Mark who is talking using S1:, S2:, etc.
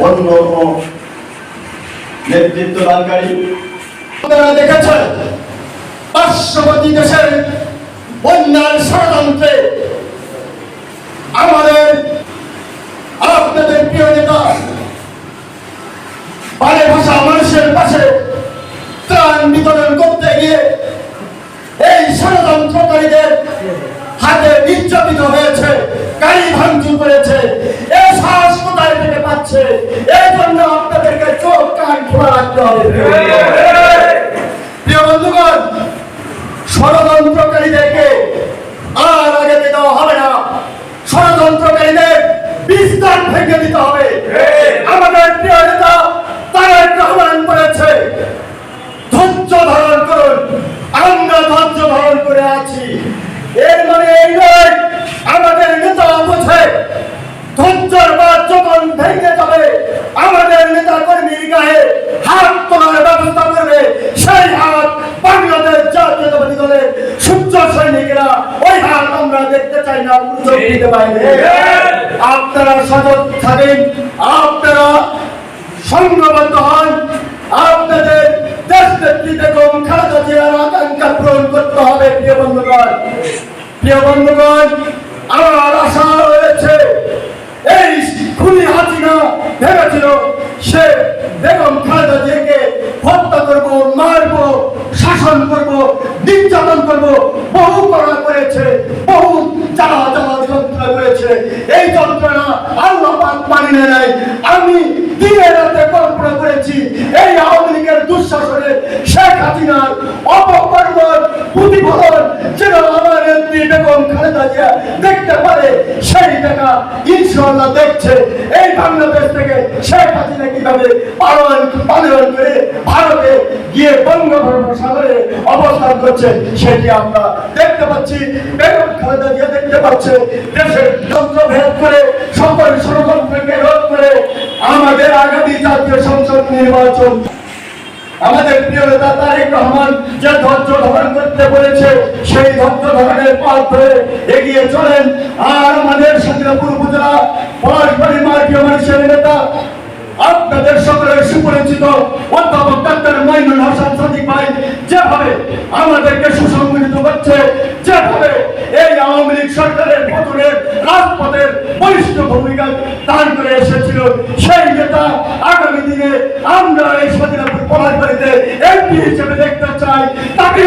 S1: অন্য নেতৃত্ব দানকারী। আপনারা দেখেছেন পার্শ্ববর্তী দেশের বন্যার ষড়যন্ত্রে আমাদের আপনাদের প্রিয় নেতা বারে ভাষা মানুষের পাশে ত্রাণ বিতরণ করতে গিয়ে এই ষড়যন্ত্রকারীদের হাতে নির্যাতিত হয়েছে, গাড়ি ভাঙচুর করেছে। এই সাহস কোথায় থেকে পাচ্ছে? এই জন্য আপনাদেরকে চোখ কান খোলা রাখতে হবে। প্রিয় বন্ধুগণ, ষড়যন্ত্রকারীদেরকে আর আগে দেওয়া হবে না। ষড়যন্ত্রকারীদের বিস্তার ভেঙে দিতে হবে। আমাদের প্রিয় নেতা তারেক রহমান বলেছে, ধৈর্য ধারণ করুন। আমরা ধৈর্য ধারণ করে আছি। এর মানে এই নয় আমাদের নেতা বোঝে ধৈর্যের বাদ যখন ভেঙে যাবে আমাদের নেতা কর্মীর গায়ে হাত তোলার ব্যবস্থা করবে। সেই হাত বাংলাদেশ জাতীয়তাবাদী দলের সূর্য সৈনিকেরা ওই হাত আমরা দেখতে চাই না, সুযোগ দিতে পারি। আপনারা সজাগ থাকেন, আপনারা সংঘবদ্ধ হন। আপনাদের দেশ নেত্রী বেগম খালেদা জিয়ার আকাঙ্ক্ষা পূরণ করতে হবে। প্রিয় বন্ধুগণ, আমার আশা রয়েছে এই খুনি হাসিনা ভেবেছিল সে বেগম খালেদা জিয়াকে হত্যা করবো, মারবো, শাসন করবো, নির্যাতন করবো, বহু করা করেছে, বহু জ্বালা যন্ত্রণা করেছে। এই যন্ত্রণা আল্লাহ পাক মানি নাই। আমি দিনে রাতে কল্পনা করেছি এই আওয়ামী লীগের দুঃশাসনে শেখ হাসিনার অপকর্মের প্রতিফলন যেন আমার নেত্রী বেগম খালেদা জিয়া দেখতে পারে। সেই টাকা ইনশাআল্লাহ দেখছে। এই বাংলাদেশ থেকে শেখ হাসিনা কিভাবে পালন করে ভারতে গিয়ে বঙ্গোপসাগরে অবস্থান করছে সেটি আমরা দেখতে পাচ্ছি। বেগম খালেদা জিয়া দেখতে পাচ্ছে দেশের যন্ত্র ভেদ করে সকল ষড়যন্ত্রকে রোধ করে আমাদের আগামী জাতীয় সংসদ নির্বাচন আমাদের প্রিয় নেতা তারেক রহমান যে ধৈর্য ধারণ করতে বলেছে সেই ধৈর্য ধারণের পথ ধরে এগিয়ে চলেন। আর আমাদের সন্দিরাপুর উপজেলা পলাশবাড়ির মার্কিয় মানুষের নেতা আপনাদের সকলের সুপরিচিত অধ্যাপক ডাক্তার মাইনুল হাসান সাদিক ভাই যেভাবে আমাদেরকে সুসংগঠিত করছে, যেভাবে এই আওয়ামী লীগ সরকারের পতনের রাজপথের বলিষ্ঠ ভূমিকা দান করে এসেছিল, সেই নেতা আগামী দিনে আমরা এই সন্দিরাপুর পলাশবাড়িতে এমপি হিসেবে দেখতে চাই। তাকে